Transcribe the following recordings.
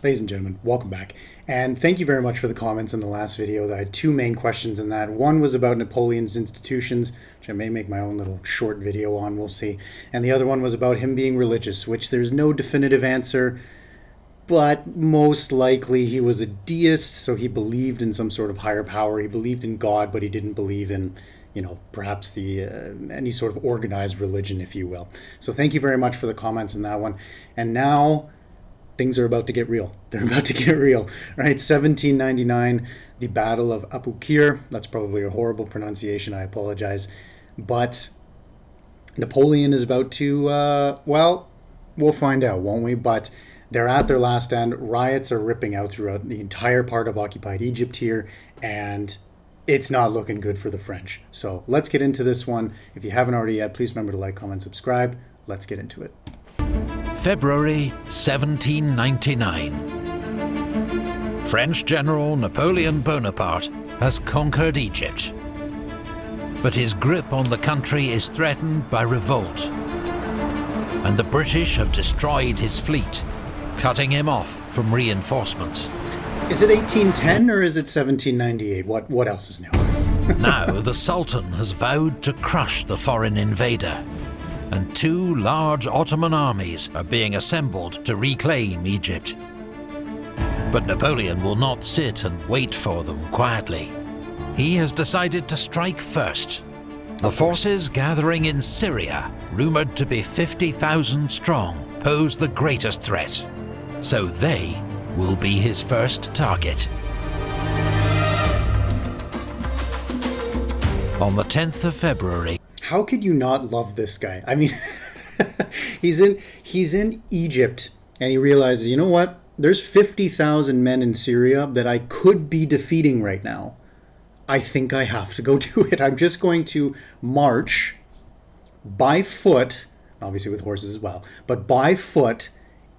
Ladies and gentlemen, welcome back. And thank you very much for the comments in the last video. I had two main questions in that. One was about Napoleon's institutions, which I may make my own little short video on, we'll see. And the other one was about him being religious, which there's no definitive answer, but most likely he was a deist, so he believed in some sort of higher power. He believed in God, but he didn't believe in, perhaps the any sort of organized religion, if you will. So thank you very much for the comments in that one. And now things are about to get real. They're about to get real, right? 1799, the Battle of Aboukir. That's probably a horrible pronunciation. I apologize. But Napoleon is about to, well, we'll find out, won't we? But they're at their last stand. Riots are ripping out throughout the entire part of occupied Egypt here, and it's not looking good for the French. So let's get into this one. If you haven't already yet, please remember to like, comment, subscribe. Let's get into it. February 1799. French General Napoleon Bonaparte has conquered Egypt. But his grip on the country is threatened by revolt, and the British have destroyed his fleet, cutting him off from reinforcements. Is it 1810 or is it 1798? What else is new? Now the Sultan has vowed to crush the foreign invader, and two large Ottoman armies are being assembled to reclaim Egypt. But Napoleon will not sit and wait for them quietly. He has decided to strike first. The forces gathering in Syria, rumoured to be 50,000 strong, pose the greatest threat. So they will be his first target. On the 10th of February, how could you not love this guy? I mean, he's in Egypt, and he realizes, you know what? There's 50,000 men in Syria that I could be defeating right now. I think I have to go do it. I'm just going to march by foot, obviously with horses as well, but by foot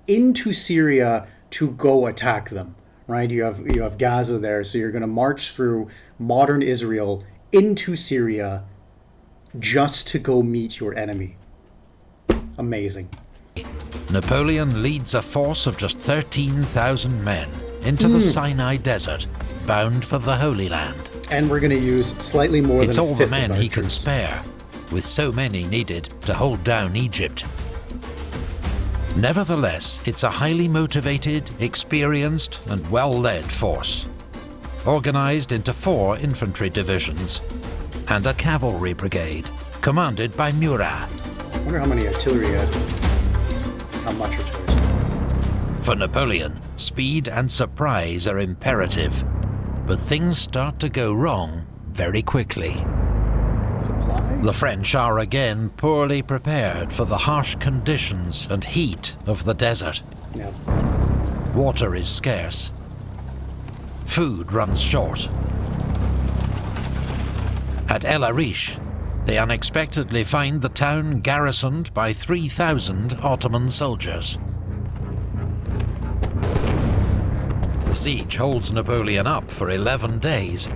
into Syria to go attack them, right? You have Gaza there, so you're going to march through modern Israel into Syria just to go meet your enemy. Amazing. Napoleon leads a force of just 13,000 men into the Sinai Desert, bound for the Holy Land. And we're going to use slightly more than a fifth of our troops. It's all the men he can spare, with so many needed to hold down Egypt. Nevertheless, it's a highly motivated, experienced, and well-led force, organized into 4 infantry divisions and a cavalry brigade, commanded by Murat. I wonder how many artillery he had. How much artillery? For Napoleon, speed and surprise are imperative, but things start to go wrong very quickly. Supply? The French are again poorly prepared for the harsh conditions and heat of the desert. Yeah. Water is scarce. Food runs short. At El Arish, they unexpectedly find the town garrisoned by 3,000 Ottoman soldiers. The siege holds Napoleon up for 11 days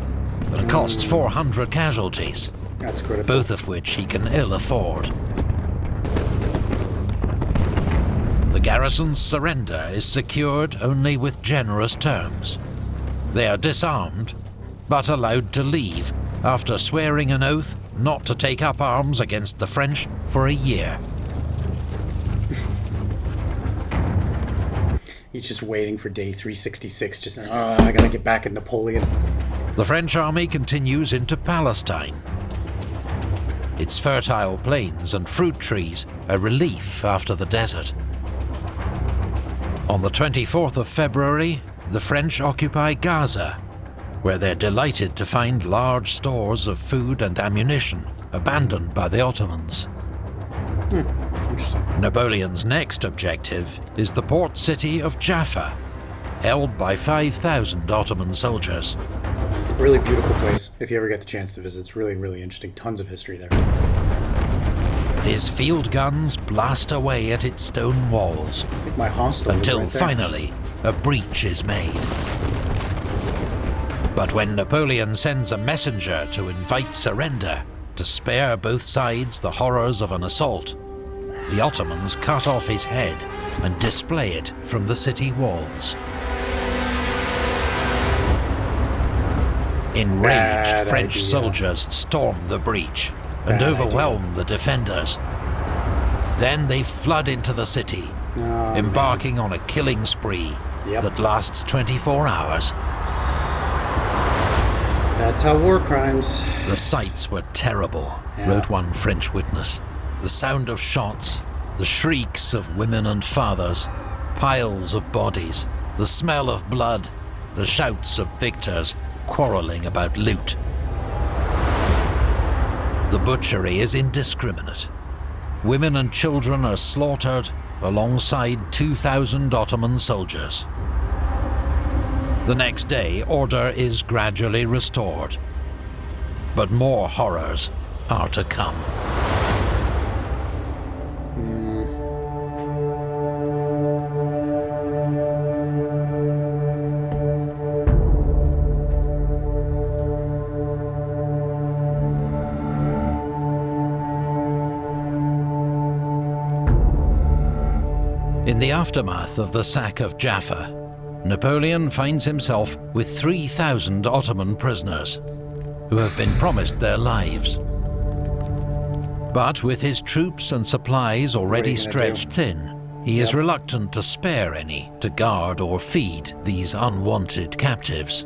and costs 400 casualties, That's critical. both of which he can ill afford. The garrison's surrender is secured only with generous terms. They are disarmed, but allowed to leave after swearing an oath not to take up arms against the French for a year. He's just waiting for day 366, just, I gotta get back at Napoleon. The French army continues into Palestine. Its fertile plains and fruit trees a relief after the desert. On the 24th of February, the French occupy Gaza, where they're delighted to find large stores of food and ammunition abandoned by the Ottomans. Interesting. Napoleon's next objective is the port city of Jaffa, held by 5,000 Ottoman soldiers. Really beautiful place, if you ever get the chance to visit. It's really, really interesting. Tons of history there. His field guns blast away at its stone walls I think my hostel was until right there. finally a breach is made. But when Napoleon sends a messenger to invite surrender, to spare both sides the horrors of an assault, the Ottomans cut off his head and display it from the city walls. Enraged French soldiers storm the breach and overwhelm the defenders. Then they flood into the city, embarking on a killing spree that lasts 24 hours. That's how war crimes. The sights were terrible, wrote one French witness. The sound of shots, the shrieks of women and fathers, piles of bodies, the smell of blood, the shouts of victors quarreling about loot. The butchery is indiscriminate. Women and children are slaughtered alongside 2,000 Ottoman soldiers. The next day, order is gradually restored. But more horrors are to come. In the aftermath of the sack of Jaffa, Napoleon finds himself with 3,000 Ottoman prisoners who have been promised their lives. But with his troops and supplies already stretched thin, he is reluctant to spare any to guard or feed these unwanted captives.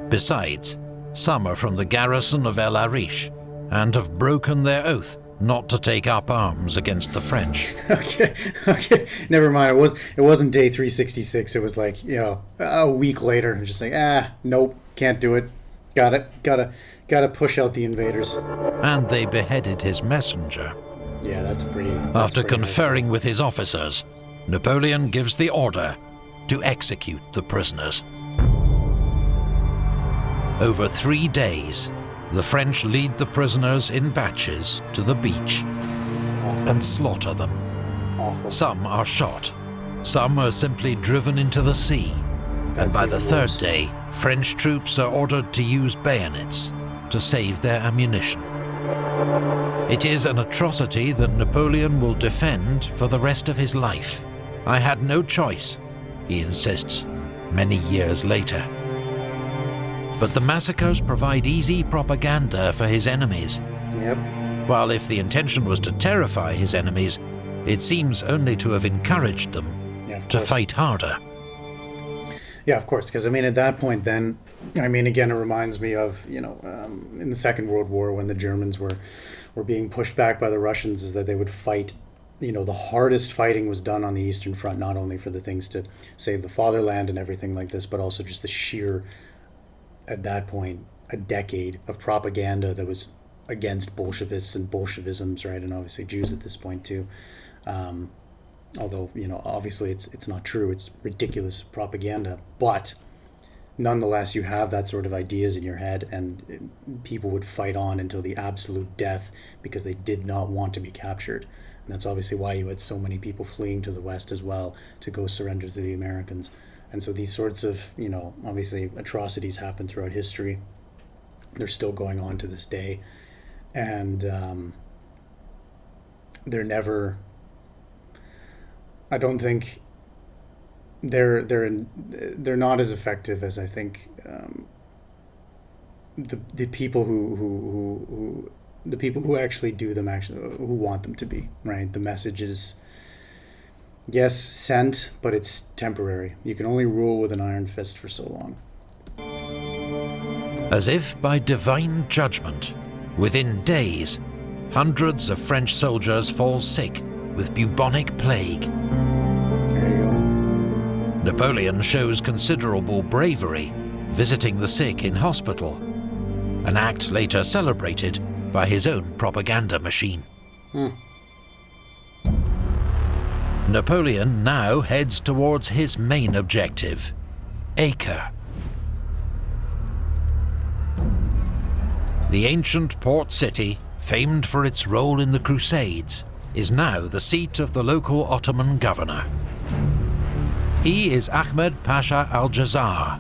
Besides, some are from the garrison of El Arish and have broken their oath not to take up arms against the French. Okay, never mind. It wasn't day 366. It was like, a week later, just like, nope, can't do it. Gotta push out the invaders. And they beheaded his messenger. Yeah, that's pretty. After conferring with his officers, Napoleon gives the order to execute the prisoners. Over 3 days, the French lead the prisoners in batches to the beach and slaughter them. Some are shot, some are simply driven into the sea, and by the third day, French troops are ordered to use bayonets to save their ammunition. It is an atrocity that Napoleon will defend for the rest of his life. I had no choice, he insists many years later. But the massacres provide easy propaganda for his enemies. While if the intention was to terrify his enemies, it seems only to have encouraged them to fight harder. Yeah, of course, because at that point then, again, it reminds me of, in the Second World War when the Germans were being pushed back by the Russians, is that they would fight, the hardest fighting was done on the Eastern Front, not only for the things to save the fatherland and everything like this, but also just the sheer, at that point, a decade of propaganda that was against Bolshevists and Bolshevisms, right? And obviously Jews at this point too. Although, obviously it's not true. It's ridiculous propaganda. But nonetheless, you have that sort of ideas in your head, and people would fight on until the absolute death because they did not want to be captured. And that's obviously why you had so many people fleeing to the West as well to go surrender to the Americans. And so these sorts of, obviously atrocities happen throughout history. They're still going on to this day. And they're never, I don't think they're not as effective as I think the people who actually do them, who want them to be, right? The message is, yes, sent, but it's temporary. You can only rule with an iron fist for so long. As if by divine judgment, within days, hundreds of French soldiers fall sick with bubonic plague. There you go. Napoleon shows considerable bravery, visiting the sick in hospital, an act later celebrated by his own propaganda machine. Napoleon now heads towards his main objective, Acre. The ancient port city, famed for its role in the Crusades, is now the seat of the local Ottoman governor. He is Ahmed Pasha al-Jazar,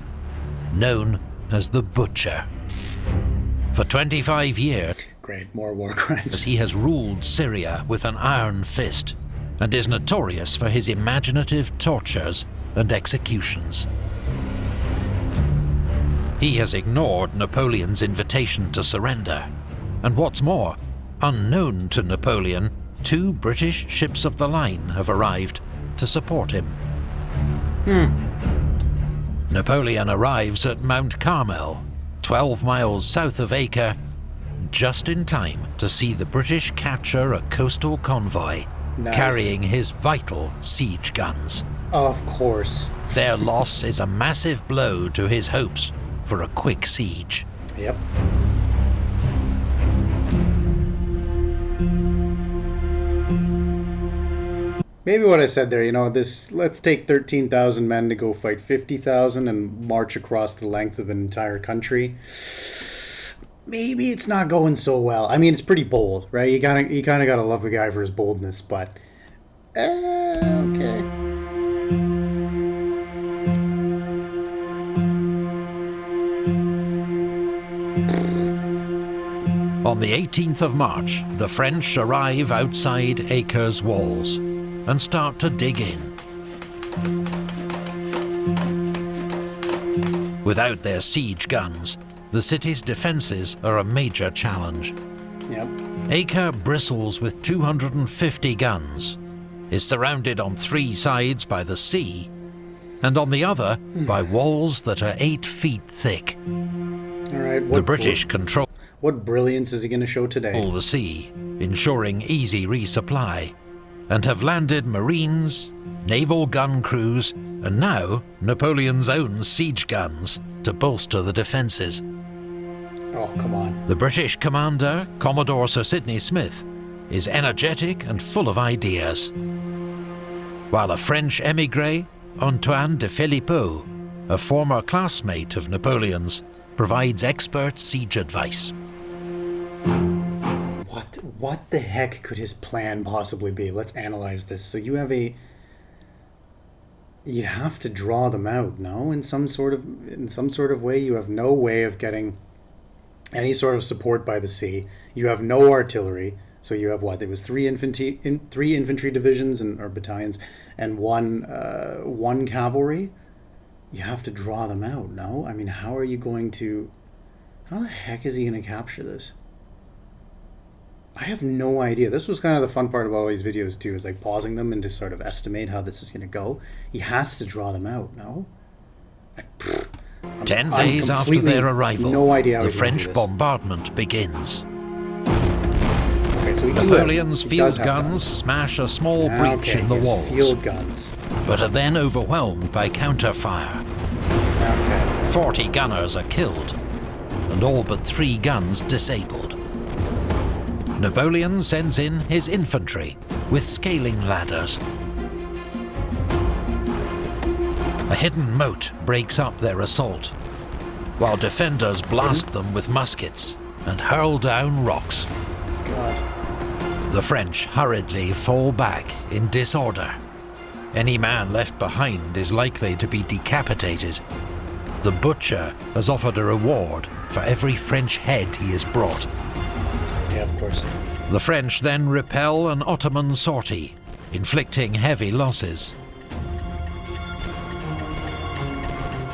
known as the Butcher. For 25 years, great, more war crimes. He has ruled Syria with an iron fist, and is notorious for his imaginative tortures and executions. He has ignored Napoleon's invitation to surrender. And what's more, unknown to Napoleon, 2 British ships of the line have arrived to support him. Napoleon arrives at Mount Carmel, 12 miles south of Acre, just in time to see the British capture a coastal convoy carrying his vital siege guns. Of course. Their loss is a massive blow to his hopes for a quick siege. Yep. Maybe what I said there, you know, let's take 13,000 men to go fight 50,000 and march across the length of an entire country. Maybe it's not going so well. I mean, it's pretty bold, right? You kind of gotta love the guy for his boldness, but okay. On the 18th of March, the French arrive outside Acre's walls and start to dig in. Without their siege guns, the city's defences are a major challenge. Yep. Acre bristles with 250 guns, is surrounded on 3 sides by the sea, and on the other by walls that are 8 feet thick. All right. The British control What brilliance is he going to show today? the sea, ensuring easy resupply, and have landed Marines, naval gun crews, and now Napoleon's own siege guns to bolster the defences. Oh, come on. The British commander, Commodore Sir Sidney Smith, is energetic and full of ideas, while a French émigré, Antoine de Philippot, a former classmate of Napoleon's, provides expert siege advice. What the heck could his plan possibly be? Let's analyze this. So you have you have to draw them out, no? In some sort of way. You have no way of getting any sort of support by the sea. You have no artillery. So you have what? There was 3 infantry divisions or battalions and one cavalry. You have to draw them out, no? I mean, how the heck is he going to capture this? I have no idea. This was kind of the fun part about all these videos too, is like pausing them and to sort of estimate how this is going to go. He has to draw them out, no? 10 days after their arrival, no idea how the French bombardment begins. Okay, so Napoleon's field guns smash a small breach in the walls, field guns, but are then overwhelmed by counterfire. Okay. 40 gunners are killed, and all but 3 guns disabled. Napoleon sends in his infantry with scaling ladders. A hidden moat breaks up their assault, while defenders blast them with muskets and hurl down rocks. God. The French hurriedly fall back in disorder. Any man left behind is likely to be decapitated. The butcher has offered a reward for every French head he has brought. Yeah, of course. The French then repel an Ottoman sortie, inflicting heavy losses.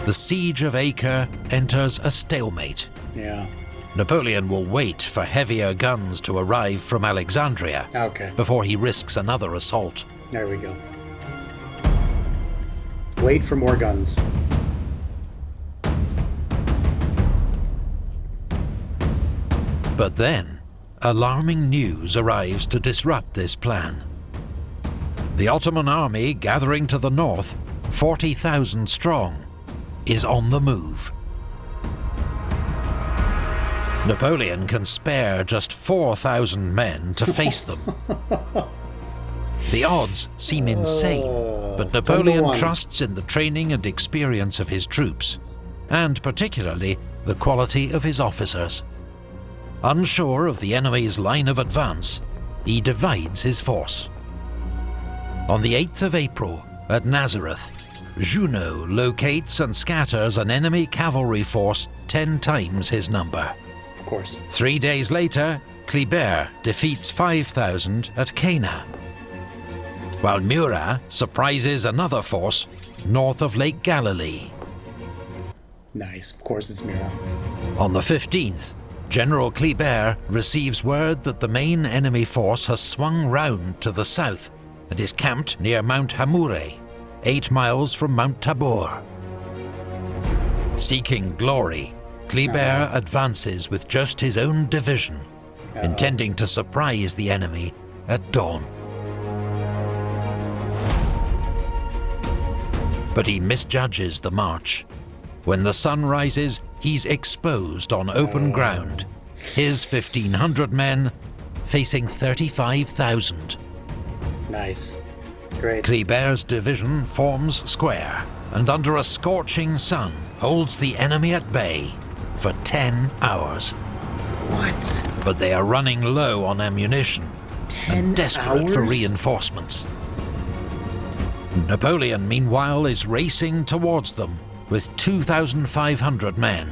The siege of Acre enters a stalemate. Yeah. Napoleon will wait for heavier guns to arrive from Alexandria before he risks another assault. There we go. Wait for more guns. But then, alarming news arrives to disrupt this plan. The Ottoman army gathering to the north, 40,000 strong, is on the move. Napoleon can spare just 4,000 men to face them. The odds seem insane, but Napoleon trusts in the training and experience of his troops, and particularly the quality of his officers. Unsure of the enemy's line of advance, he divides his force. On the 8th of April, at Nazareth, Junot locates and scatters an enemy cavalry force 10 times his number. Of course. 3 days later, Kléber defeats 5,000 at Cana, while Murat surprises another force north of Lake Galilee. Nice. Of course it's Mira. On the 15th, General Kleber receives word that the main enemy force has swung round to the south and is camped near Mount Hamoure, 8 miles from Mount Tabor. Seeking glory, Kleber advances with just his own division, intending to surprise the enemy at dawn. But he misjudges the march. When the sun rises, he's exposed on open ground, his 1,500 men facing 35,000. Nice. Great. Kleber's division forms square, and under a scorching sun, holds the enemy at bay for 10 hours. What? But they are running low on ammunition and desperate for reinforcements. Napoleon, meanwhile, is racing towards them with 2,500 men.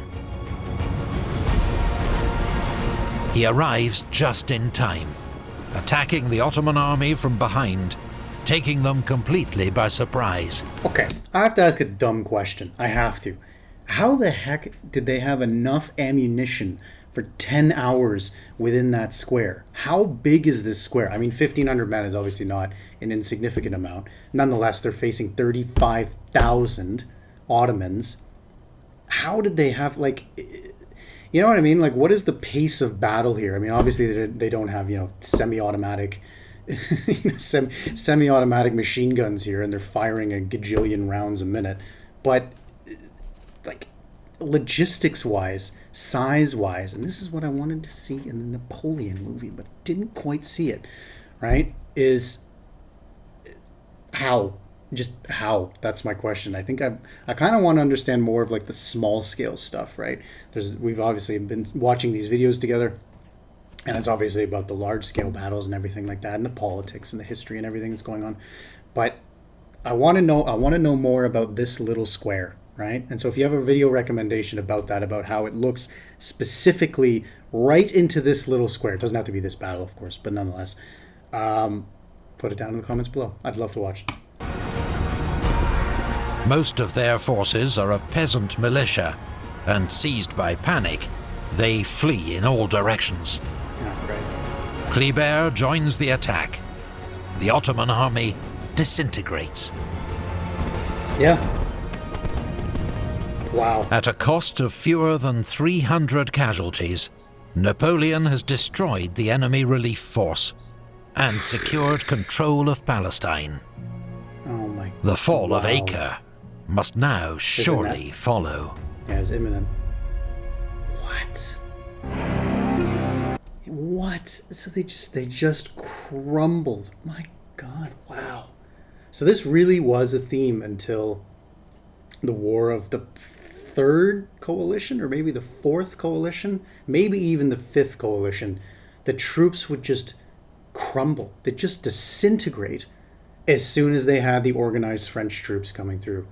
He arrives just in time, attacking the Ottoman army from behind, taking them completely by surprise. Okay, I have to ask a dumb question. I have to. How the heck did they have enough ammunition for 10 hours within that square? How big is this square? I mean, 1,500 men is obviously not an insignificant amount. Nonetheless, they're facing 35,000 Ottomans. How did they have, like, you know what I mean? Like, what is the pace of battle here? I mean, obviously they don't have, semi-automatic semi-automatic machine guns here, and they're firing a gajillion rounds a minute. But, like, logistics-wise, size-wise, and this is what I wanted to see in the Napoleon movie, but didn't quite see it, right, is how? Just how? That's my question. I think I kind of want to understand more of, like, the small-scale stuff, right? We've obviously been watching these videos together, and it's obviously about the large-scale battles and everything like that, and the politics and the history and everything that's going on. But I want to know more about this little square, right? And so if you have a video recommendation about that, about how it looks specifically right into this little square, it doesn't have to be this battle, of course, but nonetheless, put it down in the comments below. I'd love to watch it. Most of their forces are a peasant militia, and seized by panic, they flee in all directions. Oh, great. Kleber joins the attack. The Ottoman army disintegrates. Yeah. Wow. At a cost of fewer than 300 casualties, Napoleon has destroyed the enemy relief force and secured control of Palestine. Oh my. The fall of Acre must now surely follow. Yeah, it's imminent. What? So they just crumbled. My God, wow. So this really was a theme until the war of the third coalition, or maybe the fourth coalition, maybe even the fifth coalition. The troops would just crumble. They'd just disintegrate as soon as they had the organized French troops coming through.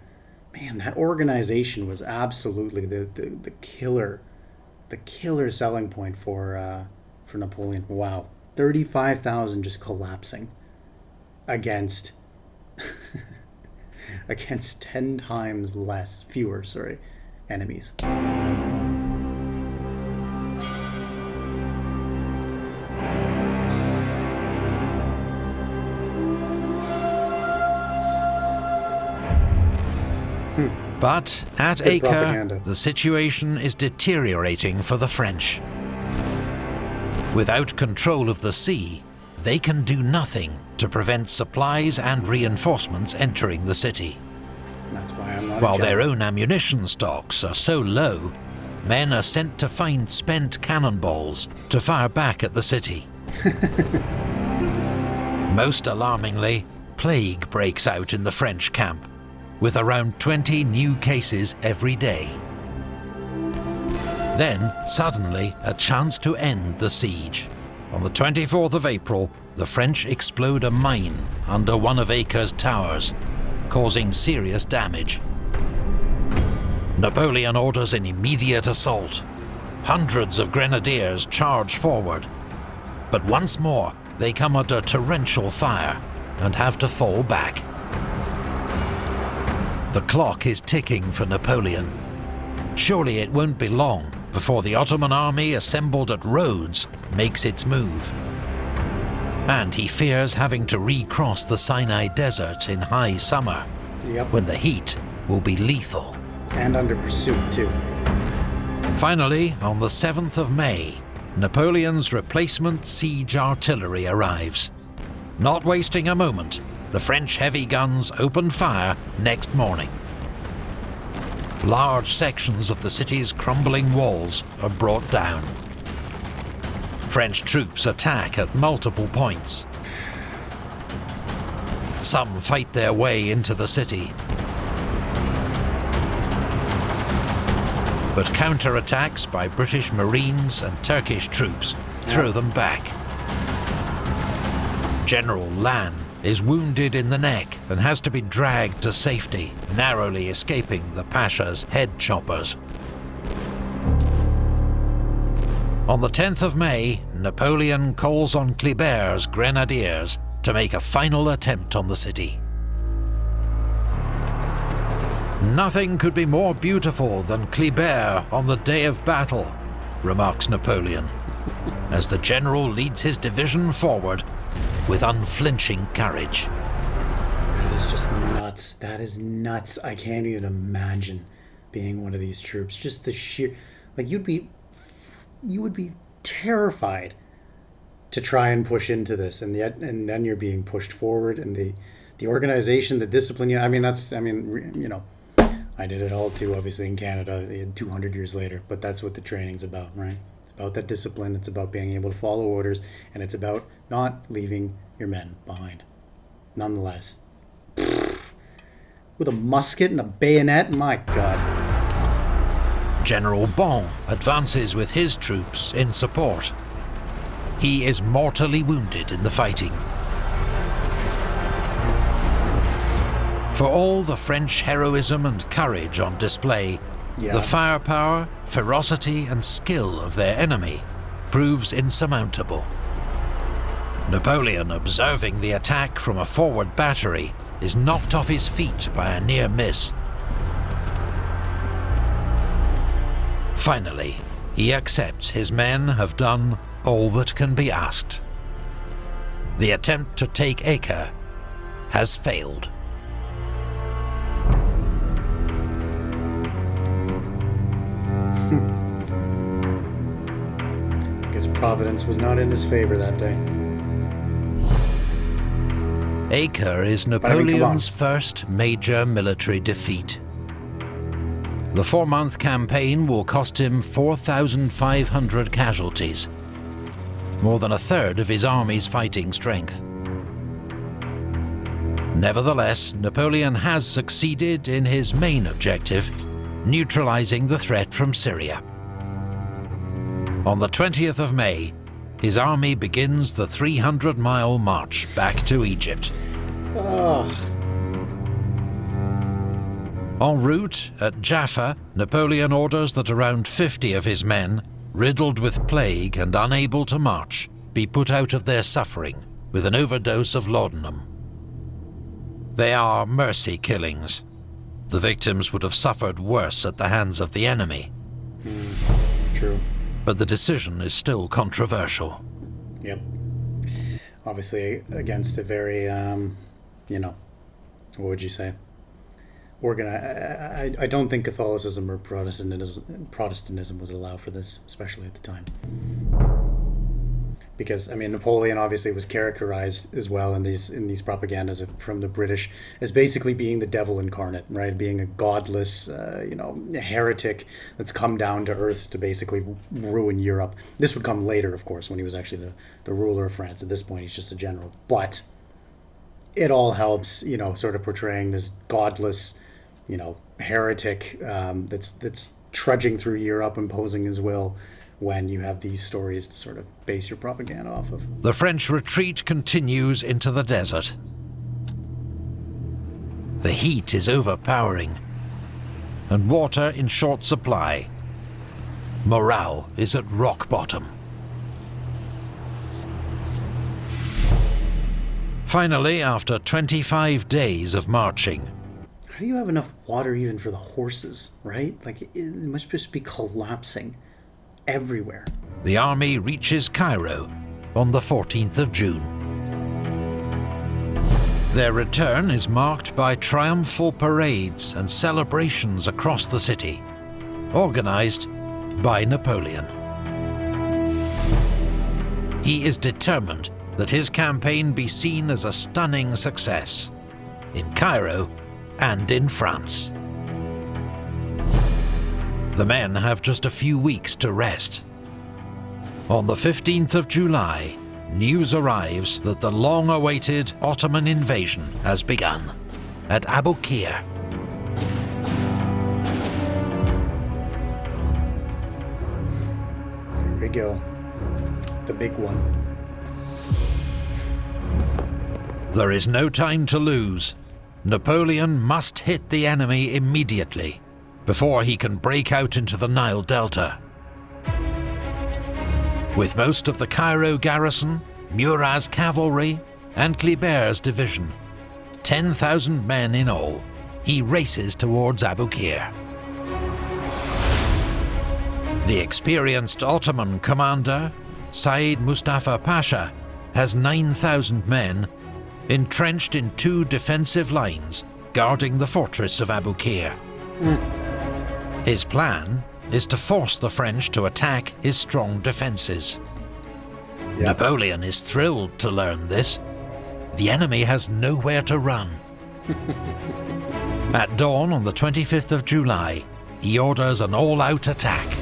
Man, that organization was absolutely the killer selling point for Napoleon. Wow, 35,000 just collapsing against 10 times fewer enemies. But at Good Acre, propaganda. the situation is deteriorating for the French. Without control of the sea, they can do nothing to prevent supplies and reinforcements entering the city. That's why I'm not. While their own ammunition stocks are so low, men are sent to find spent cannonballs to fire back at the city. Most alarmingly, plague breaks out in the French camp, with around 20 new cases every day. Then, suddenly, a chance to end the siege. On the 24th of April, the French explode a mine under one of Acre's towers, causing serious damage. Napoleon orders an immediate assault. Hundreds of grenadiers charge forward. But once more, they come under torrential fire and have to fall back. The clock is ticking for Napoleon. Surely it won't be long before the Ottoman army assembled at Rhodes makes its move. And he fears having to recross the Sinai Desert in high summer, when the heat will be lethal. And under pursuit, too. Finally, on the 7th of May, Napoleon's replacement siege artillery arrives. Not wasting a moment, the French heavy guns opened fire next morning. Large sections of the city's crumbling walls are brought down. French troops attack at multiple points. Some fight their way into the city. But counterattacks by British Marines and Turkish troops throw them back. General Lannes is wounded in the neck and has to be dragged to safety, narrowly escaping the Pasha's head choppers. On the 10th of May, Napoleon calls on Kleber's grenadiers to make a final attempt on the city. "Nothing could be more beautiful than Kleber on the day of battle," remarks Napoleon, as the general leads his division forward with unflinching courage. That is just nuts. That is nuts. I can't even imagine being one of these troops. Just the sheer, like, you would be terrified to try and push into this, and then you're being pushed forward, and the organization, the discipline. You know, I did it all too, obviously, in Canada 200 years later, but that's what the training's about, right? It's about that discipline, it's about being able to follow orders, and it's about not leaving your men behind. Nonetheless, with a musket and a bayonet, my God. General Bon advances with his troops in support. He is mortally wounded in the fighting. For all the French heroism and courage on display, the firepower, ferocity and skill of their enemy proves insurmountable. Napoleon, observing the attack from a forward battery, is knocked off his feet by a near miss. Finally, he accepts his men have done all that can be asked. The attempt to take Acre has failed. I guess Providence was not in his favor that day. Acre is Napoleon's first major military defeat. The 4-month campaign will cost him 4,500 casualties, more than a third of his army's fighting strength. Nevertheless, Napoleon has succeeded in his main objective, neutralizing the threat from Syria. On the 20th of May, his army begins the 300-mile march back to Egypt. En route at Jaffa, Napoleon orders that around 50 of his men, riddled with plague and unable to march, be put out of their suffering with an overdose of laudanum. They are mercy killings. The victims would have suffered worse at the hands of the enemy. True. But the decision is still controversial. Yep. Obviously against a very, what would you say? I don't think Catholicism or Protestantism was allowed for this, especially at the time. Because, Napoleon obviously was characterized as well in these propagandas from the British as basically being the devil incarnate, right? Being a godless, a heretic that's come down to earth to basically ruin Europe. This would come later, of course, when he was actually the ruler of France. At this point, he's just a general. But it all helps, sort of portraying this godless, heretic that's trudging through Europe, imposing his will, when you have these stories to sort of base your propaganda off of. The French retreat continues into the desert. The heat is overpowering, and water in short supply. Morale is at rock bottom. Finally, after 25 days of marching, how do you have enough water even for the horses, right? Like, it must just be collapsing everywhere. The army reaches Cairo on the 14th of June. Their return is marked by triumphal parades and celebrations across the city, organized by Napoleon. He is determined that his campaign be seen as a stunning success in Cairo and in France. The men have just a few weeks to rest. On the 15th of July, news arrives that the long-awaited Ottoman invasion has begun at Aboukir. Here we go. The big one. There is no time to lose. Napoleon must hit the enemy immediately before he can break out into the Nile Delta. With most of the Cairo garrison, Murat's cavalry, and Kleber's division, 10,000 men in all, he races towards Aboukir. The experienced Ottoman commander, Said Mustafa Pasha, has 9,000 men entrenched in 2 defensive lines guarding the fortress of Aboukir. His plan is to force the French to attack his strong defenses. Yep. Napoleon is thrilled to learn this. The enemy has nowhere to run. At dawn on the 25th of July, he orders an all-out attack.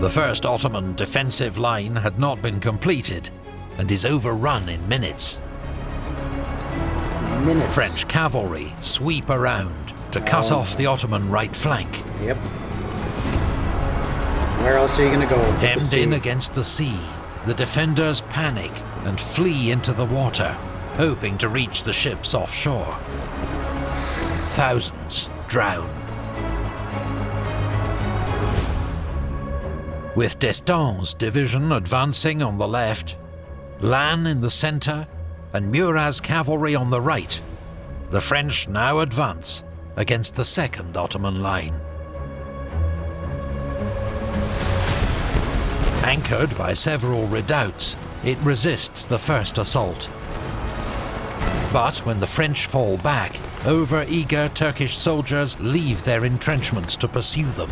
The first Ottoman defensive line had not been completed and is overrun in minutes. French cavalry sweep around to cut off the Ottoman right flank. Yep. Where else are you going to go? Hemmed in against the sea, the defenders panic and flee into the water, hoping to reach the ships offshore. Thousands drown. With D'Estaing's division advancing on the left, Lannes in the centre, and Murat's cavalry on the right, the French now advance against the second Ottoman line. Anchored by several redoubts, it resists the first assault. But when the French fall back, over-eager Turkish soldiers leave their entrenchments to pursue them.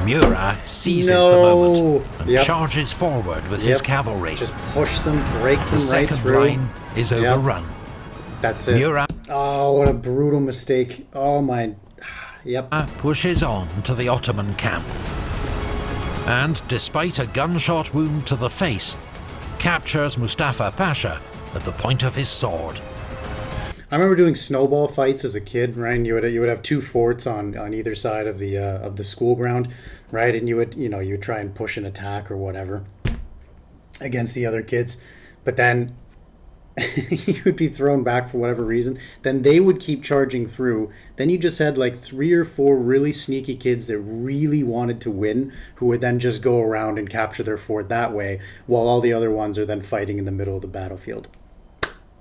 Murat seizes the moment and charges forward with his cavalry. Just push them, break them the right through. The second line is overrun. That's it. Murat what a brutal mistake. Oh my... Yep. pushes on to the Ottoman camp. And despite a gunshot wound to the face, captures Mustafa Pasha at the point of his sword. I remember doing snowball fights as a kid, right? And you would have 2 forts on either side of the school ground, right? And you would try and push an attack or whatever against the other kids, but then you would be thrown back for whatever reason. Then they would keep charging through. Then you just had like 3 or 4 really sneaky kids that really wanted to win, who would then just go around and capture their fort that way, while all the other ones are then fighting in the middle of the battlefield.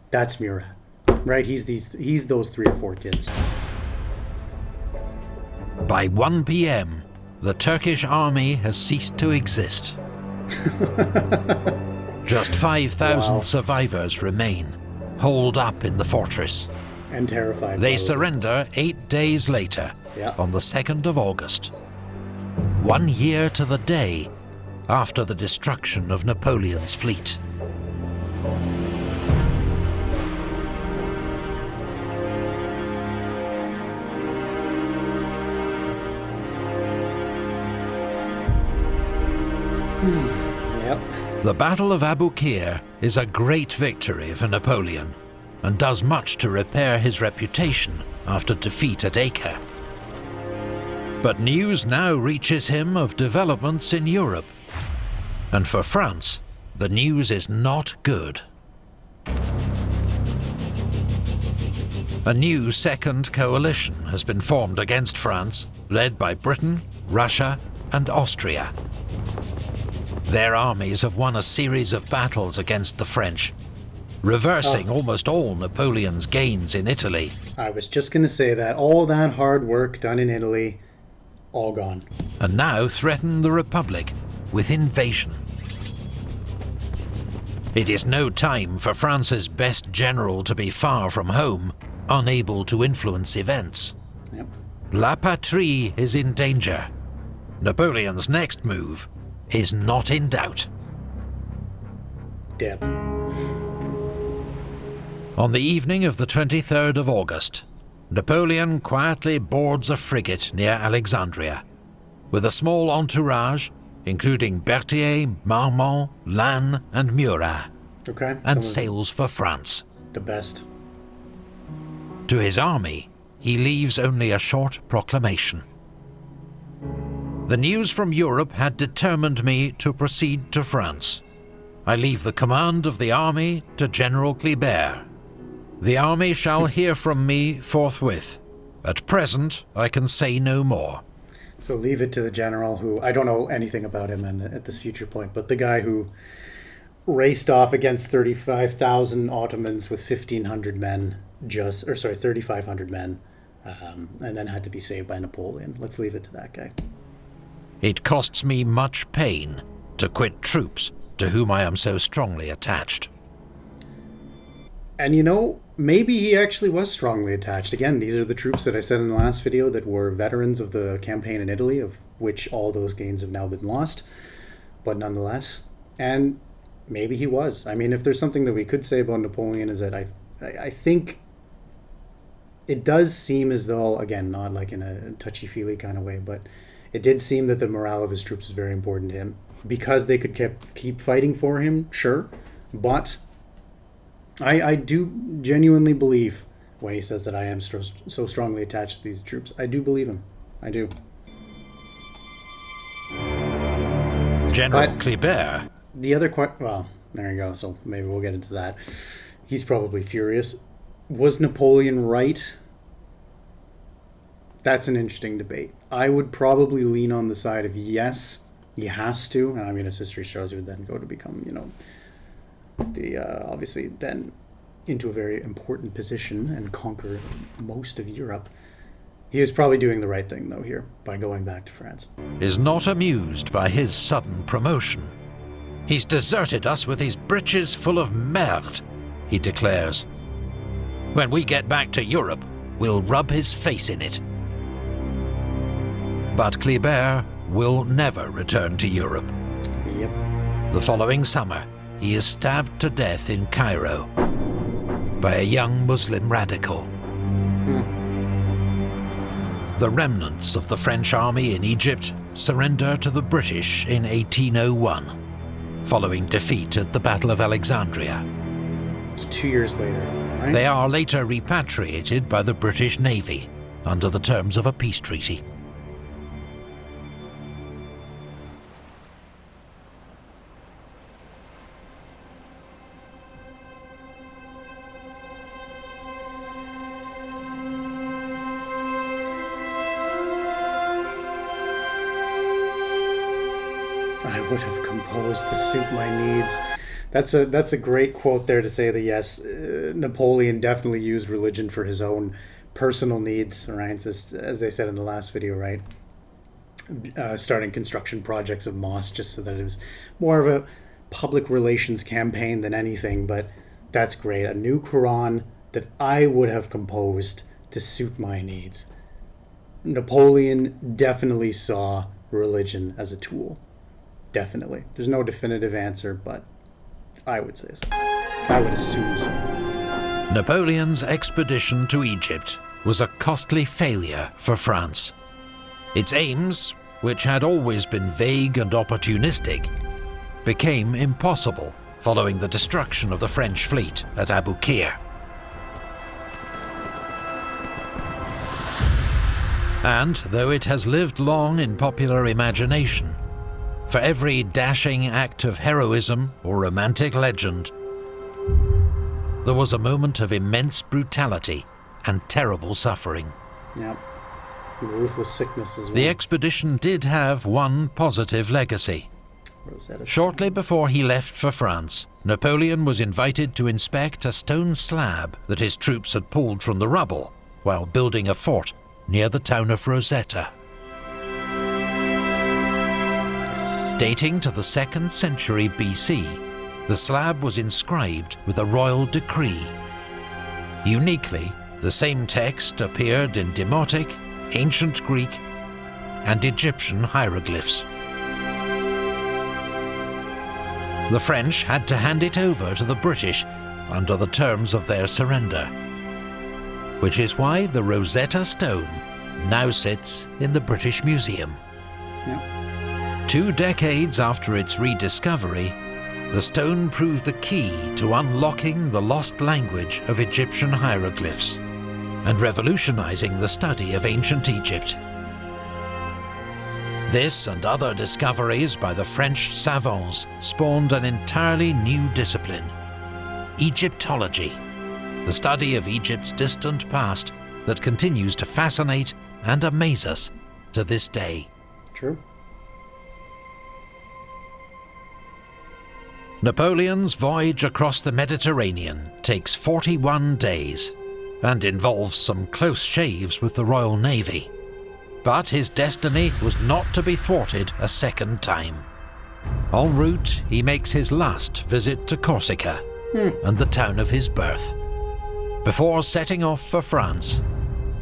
That's Murat. Right, he's those 3 or 4 kids. By 1 p.m., the Turkish army has ceased to exist. Just 5,000 survivors remain, holed up in the fortress. And terrified. They surrender 8 days later, on the 2nd of August. 1 year to the day after the destruction of Napoleon's fleet. The Battle of Aboukir is a great victory for Napoleon and does much to repair his reputation after defeat at Acre. But news now reaches him of developments in Europe, and for France, the news is not good. A new second coalition has been formed against France, led by Britain, Russia, and Austria. Their armies have won a series of battles against the French, reversing almost all Napoleon's gains in Italy. I was just going to say that. All that hard work done in Italy, all gone. And now threaten the Republic with invasion. It is no time for France's best general to be far from home, unable to influence events. Yep. La Patrie is in danger. Napoleon's next move is not in doubt. Deb. On the evening of the 23rd of August, Napoleon quietly boards a frigate near Alexandria, with a small entourage, including Berthier, Marmont, Lannes and Murat, Okay. and sails for France. The best. To his army, he leaves only a short proclamation. The news from Europe had determined me to proceed to France. I leave the command of the army to General Kleber. The army shall hear from me forthwith. At present, I can say no more. So leave it to the general who, I don't know anything about him and at this future point, but the guy who raced off against 35,000 Ottomans with 1,500 men, 3,500 men, and then had to be saved by Napoleon. Let's leave it to that guy. It costs me much pain to quit troops to whom I am so strongly attached. And you know, maybe he actually was strongly attached. Again, these are the troops that I said in the last video that were veterans of the campaign in Italy, of which all those gains have now been lost, but nonetheless. And maybe he was. I mean, if there's something that we could say about Napoleon is that I think it does seem as though, again, not like in a touchy-feely kind of way, but it did seem that the morale of his troops was very important to him. Because they could keep fighting for him, sure, but I do genuinely believe when he says that I am so strongly attached to these troops. I do believe him. I do. General Kleber. The other well, there you go. So maybe we'll get into that. He's probably furious. Was Napoleon right? That's an interesting debate. I would probably lean on the side of yes, he has to. And I mean, as history shows, he would then go to become, obviously then into a very important position and conquer most of Europe. He is probably doing the right thing, though, here, by going back to France. Is not amused by his sudden promotion. He's deserted us with his breeches full of merde, he declares. When we get back to Europe, we'll rub his face in it. But Kleber will never return to Europe. Yep. The following summer, he is stabbed to death in Cairo by a young Muslim radical. The remnants of the French army in Egypt surrender to the British in 1801, following defeat at the Battle of Alexandria. It's 2 years later, right? They are later repatriated by the British Navy under the terms of a peace treaty. I would have composed to suit my needs. That's a great quote there to say that yes, Napoleon definitely used religion for his own personal needs, right? As they said in the last video, right? Starting construction projects of mosques just so that it was more of a public relations campaign than anything. But that's great. A new Quran that I would have composed to suit my needs. Napoleon definitely saw religion as a tool. Definitely. There's no definitive answer, but I would say so. I would assume so. Napoleon's expedition to Egypt was a costly failure for France. Its aims, which had always been vague and opportunistic, became impossible following the destruction of the French fleet at Aboukir. And though it has lived long in popular imagination, for every dashing act of heroism or romantic legend, there was a moment of immense brutality and terrible suffering. Yep. Ruthless sickness as well. The expedition did have one positive legacy. Shortly before he left for France, Napoleon was invited to inspect a stone slab that his troops had pulled from the rubble while building a fort near the town of Rosetta. Dating to the 2nd century BC, the slab was inscribed with a royal decree. Uniquely, the same text appeared in Demotic, Ancient Greek, and Egyptian hieroglyphs. The French had to hand it over to the British under the terms of their surrender, which is why the Rosetta Stone now sits in the British Museum. Yep. 2 decades after its rediscovery, the stone proved the key to unlocking the lost language of Egyptian hieroglyphs and revolutionizing the study of ancient Egypt. This and other discoveries by the French savants spawned an entirely new discipline: Egyptology, the study of Egypt's distant past that continues to fascinate and amaze us to this day. True. Napoleon's voyage across the Mediterranean takes 41 days and involves some close shaves with the Royal Navy. But his destiny was not to be thwarted a second time. En route, he makes his last visit to Corsica and the town of his birth, before setting off for France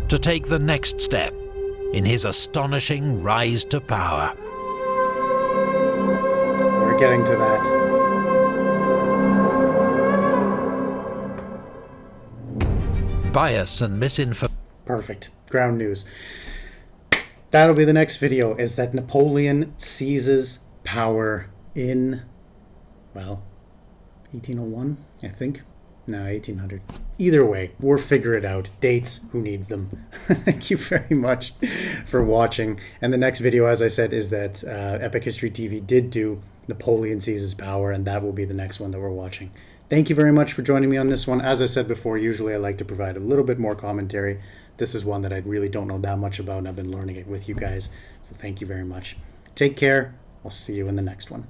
to take the next step in his astonishing rise to power. We're getting to that. Bias and misinformation. Perfect. Ground news. That'll be the next video, is that Napoleon seizes power in, well, 1801, I think. No, 1800. Either way, we'll figure it out. Dates, who needs them? Thank you very much for watching. And the next video, as I said, is that Epic History TV did do Napoleon seizes power, and that will be the next one that we're watching. Thank you very much for joining me on this one. As I said before, usually I like to provide a little bit more commentary. This is one that I really don't know that much about, and I've been learning it with you guys. So thank you very much. Take care. I'll see you in the next one.